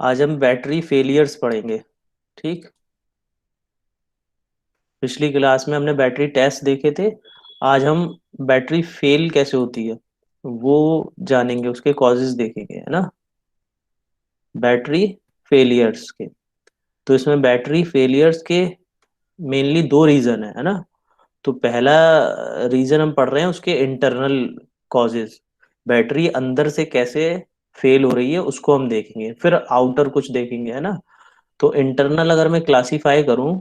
आज हम battery failures पढ़ेंगे। ठीक। पिछली क्लास में हमने बैटरी टेस्ट देखे थे। आज हम बैटरी फेल कैसे होती है वो जानेंगे, उसके कॉजेज देखेंगे, है ना। बैटरी फेलियर्स के, तो इसमें बैटरी फेलियर्स के मेनली दो रीजन है ना। तो पहला रीजन हम पढ़ रहे हैं उसके इंटरनल कॉजेज। बैटरी अंदर से कैसे फेल हो रही है उसको हम देखेंगे, फिर आउटर कुछ देखेंगे, है ना। तो इंटरनल अगर मैं क्लासीफाई करूं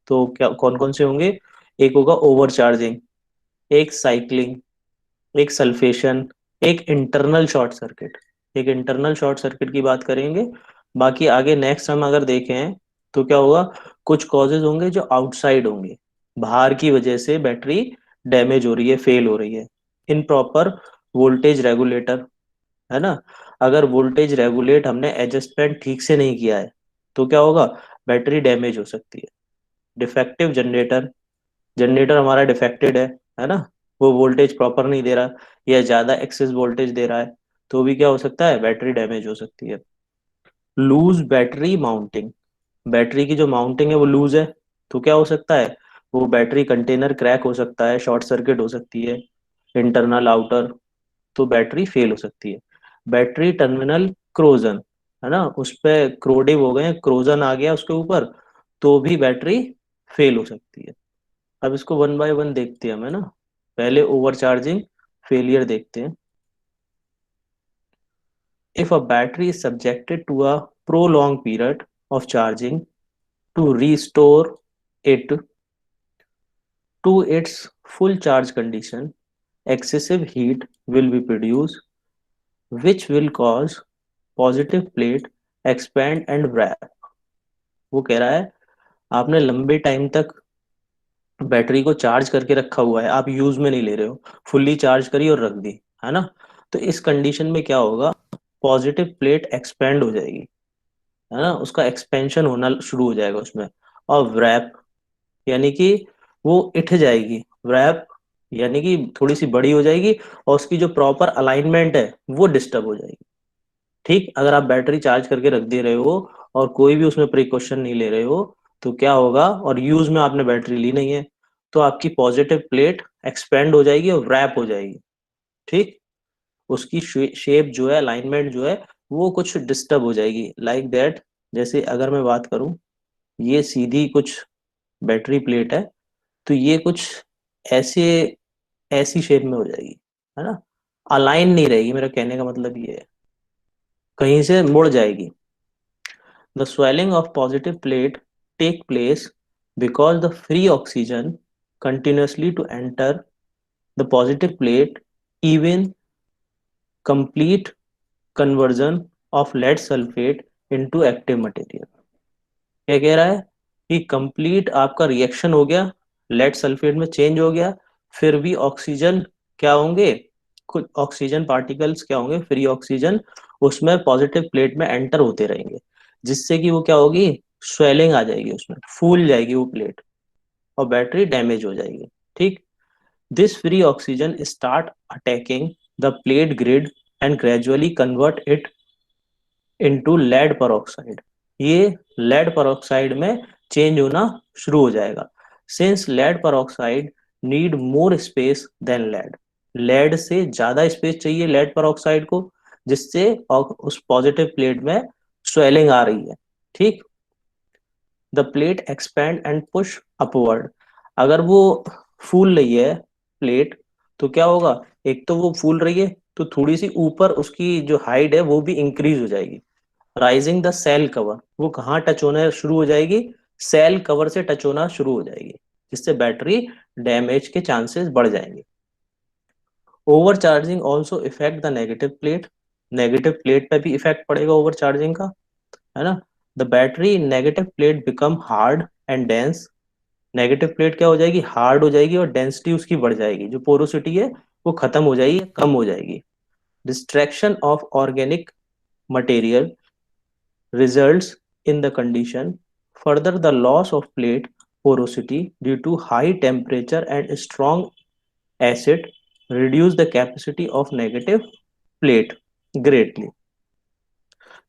तो क्या कौन कौन से होंगे। एक होगा ओवर चार्जिंग, एक साइक्लिंग, एक सल्फेशन, एक इंटरनल शॉर्ट सर्किट। एक इंटरनल शॉर्ट सर्किट की बात करेंगे। बाकी आगे नेक्स्ट हम अगर देखें तो क्या होगा, कुछ कॉजेज होंगे जो आउटसाइड होंगे, बाहर की वजह से बैटरी डैमेज हो रही है, फेल हो रही है। इन प्रॉपर वोल्टेज रेगुलेटर, है ना। अगर वोल्टेज रेगुलेट हमने एडजस्टमेंट ठीक से नहीं किया है तो क्या होगा, बैटरी डैमेज हो सकती है। डिफेक्टिव जनरेटर, जनरेटर हमारा डिफेक्टेड है ना, वो वोल्टेज प्रॉपर नहीं दे रहा या ज्यादा एक्सेस वोल्टेज दे रहा है, तो भी क्या हो सकता है, बैटरी डैमेज हो सकती है। लूज बैटरी माउंटिंग, बैटरी की जो माउंटिंग है वो लूज है, तो क्या हो सकता है, वो बैटरी कंटेनर क्रैक हो सकता है, शॉर्ट सर्किट हो सकती है, इंटरनल आउटर, तो बैटरी फेल हो सकती है। बैटरी टर्मिनल क्रोजन, है ना, उस पे क्रोडिव हो गए, क्रोजन आ गया उसके ऊपर, तो भी बैटरी फेल हो सकती है। अब इसको वन बाय वन देखते हैं हम, है ना। पहले ओवरचार्जिंग फेलियर देखते हैं। If a battery is subjected to a prolonged period of charging to restore it to its full charge condition, excessive heat will be produced, which will cause positive plate expand and wrap। वो कह रहा है आपने लंबे time तक battery को charge करके रखा हुआ है, आप यूज में नहीं ले रहे हो, फुल्ली चार्ज करी और रख दी, है ना। तो इस कंडीशन में क्या होगा, पॉजिटिव प्लेट एक्सपेंड हो जाएगी, है ना, उसका एक्सपेंशन होना शुरू हो जाएगा उसमें। और व्रैप यानी कि वो इठ जाएगी, व्रैप यानी कि थोड़ी सी बड़ी हो जाएगी, और उसकी जो प्रॉपर अलाइनमेंट है वो डिस्टर्ब हो जाएगी। ठीक, अगर आप बैटरी चार्ज करके रख दे रहे हो और कोई भी उसमें प्रिकॉशन नहीं ले रहे हो तो क्या होगा, और यूज में आपने बैटरी ली नहीं है, तो आपकी पॉजिटिव प्लेट एक्सपेंड हो जाएगी और रैप हो जाएगी। ठीक, उसकी शेप जो है, अलाइनमेंट जो है, वो कुछ डिस्टर्ब हो जाएगी, लाइक दैट। जैसे अगर मैं बात करूं, ये सीधी कुछ बैटरी प्लेट है, तो ये कुछ ऐसे ऐसी शेप में हो जाएगी, है ना, अलाइन नहीं रहेगी, मेरा कहने का मतलब ये है, कहीं से मुड़ जाएगी। The swelling of positive plate take place because the free oxygen continuously to enter the positive plate, even complete conversion of lead sulfate into active material। क्या कह रहा है कि कंप्लीट आपका रिएक्शन हो गया, लेड सल्फेट में चेंज हो गया, फिर भी ऑक्सीजन क्या होंगे, कुछ ऑक्सीजन पार्टिकल्स क्या होंगे, फ्री ऑक्सीजन उसमें पॉजिटिव प्लेट में एंटर होते रहेंगे, जिससे कि वो क्या होगी, स्वेलिंग आ जाएगी, उसमें फूल जाएगी वो प्लेट और बैटरी डैमेज हो जाएगी। ठीक, this free oxygen start attacking the plate grid and gradually convert it into lead peroxide। ये लेड peroxide में चेंज होना शुरू हो जाएगा, since lead peroxide need more space than lead, lead से ज्यादा स्पेस चाहिए लेड peroxide को, जिससे उस पॉजिटिव प्लेट में स्वेलिंग आ रही है। ठीक, the plate expand and push upward, अगर वो फूल रही है प्लेट तो क्या होगा, एक तो वो फूल रही है तो थोड़ी सी ऊपर उसकी जो हाइट है वो भी इंक्रीज हो जाएगी। राइजिंग द सेल कवर, वो कहाँ टच होना शुरू हो जाएगी, सेल कवर से टच होना शुरू हो जाएगी, जिससे बैटरी डैमेज के चांसेस बढ़ जाएंगे। Over charging also effect the negative plate, negative plate पे भी इफेक्ट पड़ेगा ओवर चार्जिंग का, है ना। The battery negative plate become hard and dense, negative plate क्या हो जाएगी, हार्ड हो जाएगी और डेंसिटी उसकी बढ़ जाएगी, जो पोरोसिटी है वो खत्म हो जाएगी, कम हो जाएगी। Distraction of organic material results in the condition. Further, the loss of plate porosity due to high temperature and strong acid reduce the capacity of negative plate greatly।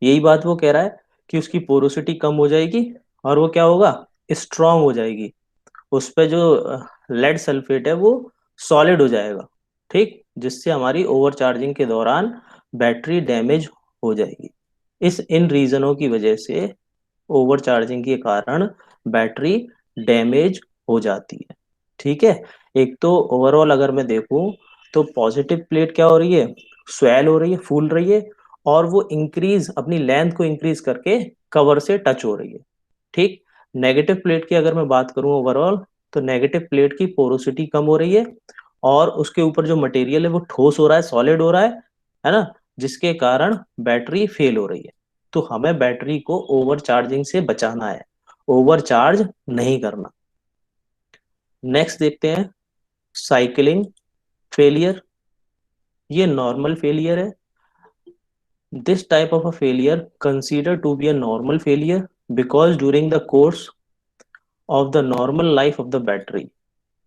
यही बात वो कह रहा है कि उसकी पोरोसिटी कम हो जाएगी और वो क्या होगा, स्ट्रांग हो जाएगी। उस पे जो लेड सल्फेट है वो सॉलिड हो जाएगा, ठीक, जिससे हमारी ओवरचार्जिंग के दौरान बैटरी डैमेज हो जाएगी। इस इन रीजनों की वजह से ओवरचार्जिंग के कारण बैटरी डैमेज हो जाती है। ठीक है। एक तो ओवरऑल अगर मैं देखूं तो पॉजिटिव प्लेट क्या हो रही है, स्वेल हो रही है, फूल रही है, और वो इंक्रीज अपनी लेंथ को इंक्रीज करके कवर से टच हो रही है। ठीक। नेगेटिव प्लेट की अगर मैं बात करूं ओवरऑल, तो नेगेटिव प्लेट की पोरोसिटी कम हो रही है और उसके ऊपर जो मटेरियल है वो ठोस हो रहा है, सॉलिड हो रहा है ना, जिसके कारण बैटरी फेल हो रही है। तो हमें बैटरी को ओवर चार्जिंग से बचाना है, ओवर चार्ज नहीं करना। नेक्स्ट देखते हैं साइकिलिंग फेलियर। ये नॉर्मल फेलियर है। This type of a failure consider to be a normal failure because during the course of the normal life of the battery.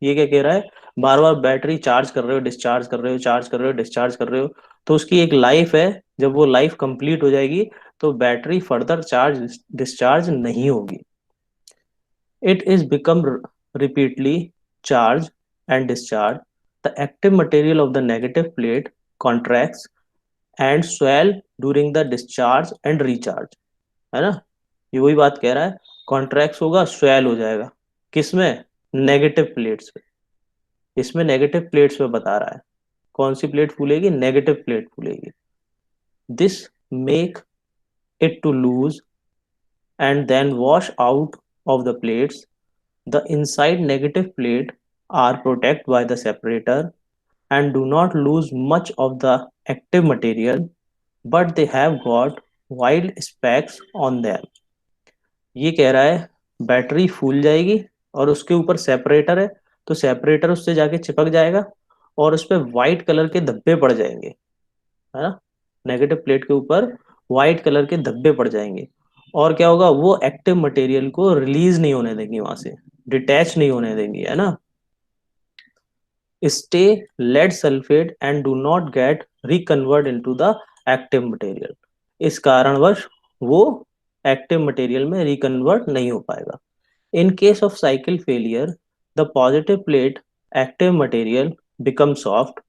ये क्या कह रहा है, बार बार बैटरी चार्ज कर रहे हो, डिस्चार्ज कर रहे हो, चार्ज कर रहे हो, डिस्चार्ज कर रहे हो, तो उसकी एक लाइफ है। जब वो लाइफ कंप्लीट हो जाएगी तो बैटरी फर्दर चार्ज डिस्चार्ज नहीं होगी। It is become repeatedly charged and discharged. The active material of the negative plate contracts and swell during the discharge and recharge. है ना, ये वही बात कह रहा है, कॉन्ट्रैक्ट होगा, स्वेल हो जाएगा। किसमें, नेगेटिव प्लेट्स पे। इसमें नेगेटिव प्लेट्स पे बता रहा है। कौन सी प्लेट फूलेगी, नेगेटिव प्लेट फूलेगी। This make it to loose and then wash out of the plates. The inside negative plate are protected by the separator and do not lose much of the active material, but they have got wild specks on them. ये कह रहा है battery फूल जाएगी और उसके ऊपर separator है, तो सेपरेटर उससे जाके चिपक जाएगा और उस पर व्हाइट कलर के धब्बे पड़ जाएंगे, है ना, नेगेटिव प्लेट के ऊपर व्हाइट कलर के धब्बे पड़ जाएंगे। और क्या होगा, वो एक्टिव मटेरियल को रिलीज नहीं होने देंगी, वहां से डिटैच नहीं होने देंगी, है ना। Stay lead sulfate and do not get reconvert into the active material. इस कारणवश वो एक्टिव मटेरियल में रिकन्वर्ट नहीं हो पाएगा। In case of cycle failure the positive plate active material become soft.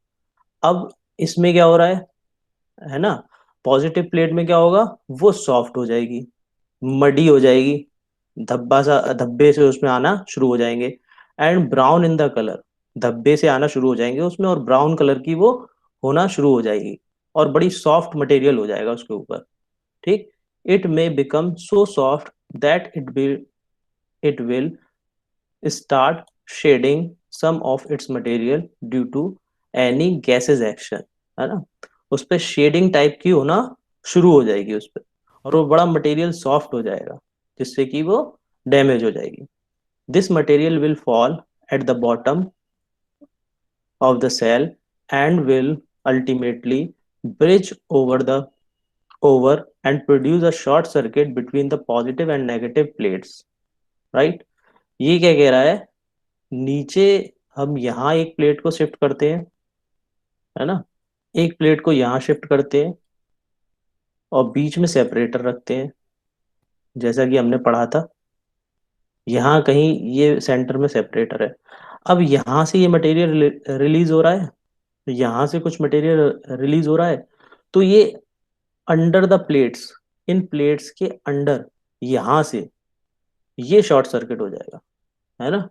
अब इसमें क्या हो रहा है ना, पॉजिटिव प्लेट में क्या होगा, वो सॉफ्ट हो जाएगी, मडी हो जाएगी, धब्बा सा, धब्बे से उसमें आना शुरू हो जाएंगे। And brown in the colour, धब्बे से आना शुरू हो जाएंगे उसमें और ब्राउन कलर की वो होना शुरू हो जाएगी और बड़ी सॉफ्ट मटेरियल हो जाएगा उसके ऊपर। ठीक। It may become so soft that it will start shedding some of its material due to any gases action, है ना, उस पर शेडिंग टाइप की होना शुरू हो जाएगी उस पर, और वो बड़ा मटेरियल सॉफ्ट हो जाएगा जिससे कि वो डैमेज हो जाएगी। This material will fall at the bottom of the cell and will ultimately bridge over and produce a short circuit between the positive and negative plates, right? ये क्या कह रहा है, नीचे हम यहाँ एक प्लेट को शिफ्ट करते हैं, है ना, एक प्लेट को यहाँ शिफ्ट करते हैं और बीच में सेपरेटर रखते हैं, जैसा कि हमने पढ़ा था। यहाँ कहीं ये सेंटर में सेपरेटर है। अब यहाँ से ये मटेरियल रिलीज हो रहा है, यहाँ से कुछ मटेरियल रिलीज हो रहा है, तो ये under the plates, in plates के अंडर, यहाँ से ये शॉर्ट सर्किट हो जाएगा, है ना,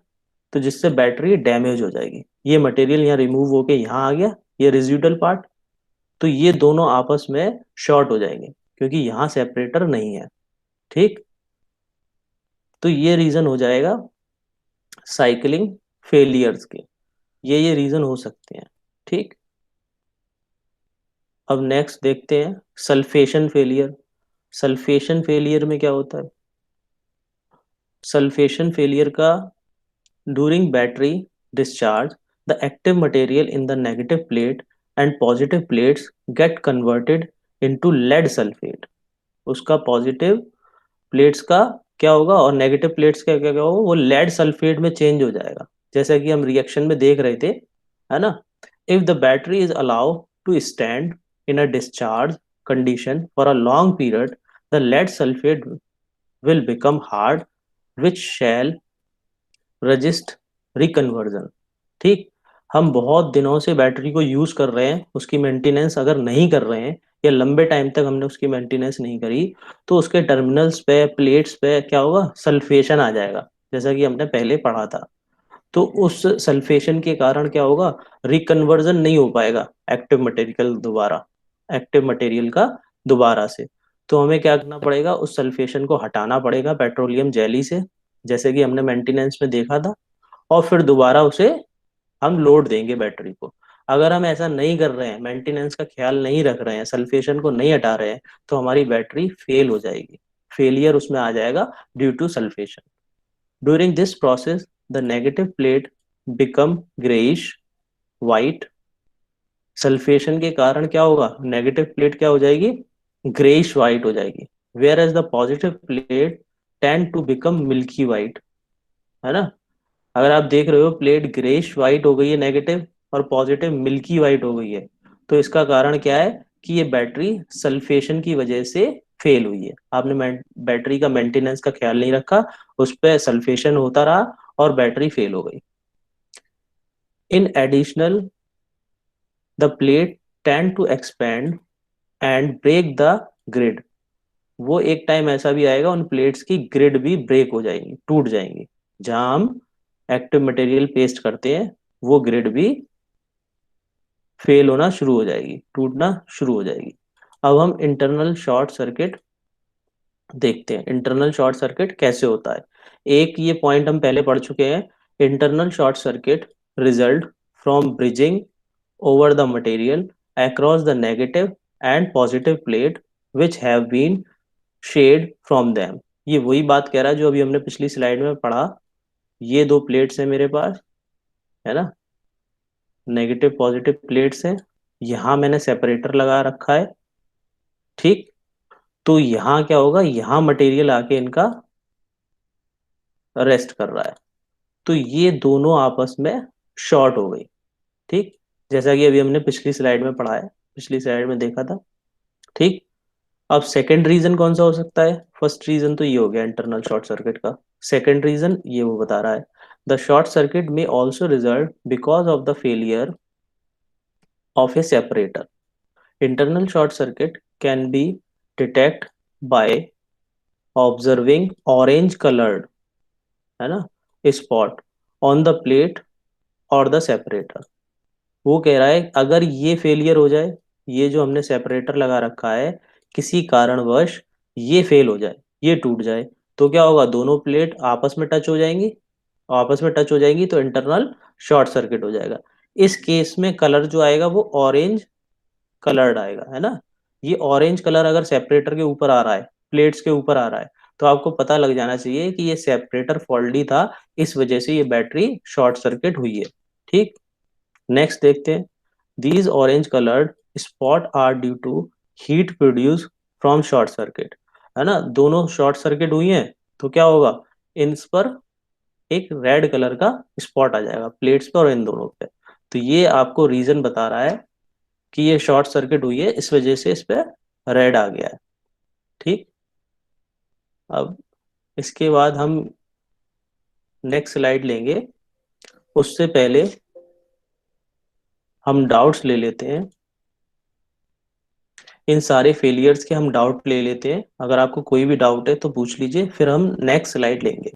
तो जिससे बैटरी डैमेज हो जाएगी। ये मटेरियल यहाँ रिमूव होके यहाँ आ गया, ये रेजिडुअल पार्ट, तो ये दोनों आपस में शॉर्ट हो जाएंगे क्योंकि यहाँ सेपरेटर नहीं है। ठीक। तो ये रीजन हो जाएगा साइकिलिंग फेलियर्स के, ये रीजन हो सकते हैं। ठीक। अब नेक्स्ट देखते हैं सल्फेशन फेलियर। सल्फेशन फेलियर में क्या होता है, सल्फेशन फेलियर का, during battery discharge the active material in the negative plate and positive plates get converted into lead sulphate. उसका पॉजिटिव प्लेट्स का क्या होगा और नेगेटिव प्लेट्स का क्या क्या होगा, वो लेड सल्फेट में चेंज हो जाएगा, जैसा कि हम रिएक्शन में देख रहे थे, है ना। If the battery is allow to stand in a discharge condition for a long period, the lead sulfate will become hard, which shall resist reconversion. ठीक, हम बहुत दिनों से बैटरी को यूज कर रहे हैं, उसकी मेंटेनेंस अगर नहीं कर रहे हैं या लंबे टाइम तक हमने उसकी मेंटेनेंस नहीं करी, तो उसके टर्मिनल्स पे, प्लेट्स पे क्या होगा, सल्फेशन आ जाएगा, जैसा कि हमने पहले पढ़ा था। तो उस सल्फेशन के कारण क्या होगा, रिकन्वर्जन नहीं हो पाएगा एक्टिव मटेरियल का दोबारा से। तो हमें क्या करना पड़ेगा, उस सल्फेशन को हटाना पड़ेगा पेट्रोलियम जेली से, जैसे कि हमने मेंटेनेंस में देखा था, और फिर दोबारा उसे हम लोड देंगे बैटरी को। अगर हम ऐसा नहीं कर रहे हैं, मेंटेनेंस का ख्याल नहीं रख रहे हैं, सल्फेशन को नहीं हटा रहे हैं, तो हमारी बैटरी फेल हो जाएगी, फेलियर उसमें आ जाएगा due to sulphation. During this process the negative plate become greyish white. Sulphation के कारण क्या होगा, नेगेटिव प्लेट क्या हो जाएगी, ग्रेइश वाइट हो जाएगी, whereas the positive plate tend to become milky white. है ना, अगर आप देख रहे हो प्लेट ग्रेइश वाइट हो गई है नेगेटिव, और पॉजिटिव मिल्की वाइट हो गई है, तो इसका कारण क्या है कि ये बैटरी सल्फेशन की वजह से फेल हुई है। आपने बैटरी का मेंटेनेंस का ख्याल नहीं रखा, उस पर सल्फेशन होता रहा और बैटरी फेल हो गई। In additional the plate tend to expand and break the grid. वो एक टाइम ऐसा भी आएगा, उन प्लेट्स की ग्रिड भी ब्रेक हो जाएंगी, टूट जाएंगी, जहां हम एक्टिव मटेरियल पेस्ट करते हैं वो ग्रिड भी फेल होना शुरू हो जाएगी, टूटना शुरू हो जाएगी। अब हम इंटरनल शॉर्ट सर्किट देखते हैं, इंटरनल शॉर्ट सर्किट कैसे होता है। एक ये पॉइंट हम पहले पढ़ चुके हैं, internal short circuit result from bridging over the material across the negative and positive plate which have been shed from them। ये वही बात कह रहा है जो अभी हमने पिछली स्लाइड में पढ़ा। ये दो प्लेट्स हैं मेरे पास, है ना, नेगेटिव पॉजिटिव प्लेट्स हैं, यहाँ मैंने सेपरेटर लगा रखा है। ठीक, तो यहाँ क्या होगा, यहाँ मटेरियल आके इनका रेस्ट कर रहा है, तो ये दोनों आपस में शॉर्ट हो गई। ठीक, जैसा कि अभी हमने पिछली स्लाइड में पढ़ा है, पिछली स्लाइड में देखा था। ठीक, अब सेकंड रीजन कौन सा हो सकता है, फर्स्ट रीजन तो ये हो गया इंटरनल शॉर्ट सर्किट का, सेकंड रीजन ये वो बता रहा है, द शॉर्ट सर्किट में also result because of the failure of A separator. Internal short circuit can be detect by observing orange coloured, है ना, स्पॉट ऑन द प्लेट और द सेपरेटर। वो कह रहा है अगर ये फेलियर हो जाए, ये जो हमने सेपरेटर लगा रखा है, किसी कारणवश ये फेल हो जाए, ये टूट जाए, तो क्या होगा, दोनों प्लेट आपस में टच हो जाएंगी, आपस में टच हो जाएंगी तो इंटरनल शॉर्ट सर्किट हो जाएगा। इस केस में कलर जो आएगा वो ऑरेंज कलर्ड आएगा, है ना। ये ऑरेंज कलर अगर सेपरेटर के ऊपर आ रहा है, प्लेट्स के ऊपर आ रहा है, तो आपको पता लग जाना चाहिए कि ये सेपरेटर फॉल्टी था, इस वजह से ये बैटरी शॉर्ट सर्किट हुई है। ठीक, नेक्स्ट देखते हैं, these orange colored spot are due to heat produced from short circuit। है ना, दोनों शॉर्ट सर्किट हुई हैं, तो क्या होगा, इन पर एक रेड कलर का स्पॉट आ जाएगा, प्लेट्स पे और इन दोनों पे। तो ये आपको रीजन बता रहा है कि ये शॉर्ट सर्किट हुई है, इस वजह से इस पे रेड आ गया है। ठीक, अब इसके बाद हम नेक्स्ट स्लाइड लेंगे, उससे पहले हम डाउट्स ले लेते हैं, इन सारे फेलियर्स के हम डाउट ले लेते हैं। अगर आपको कोई भी डाउट है तो पूछ लीजिए, फिर हम नेक्स्ट स्लाइड लेंगे।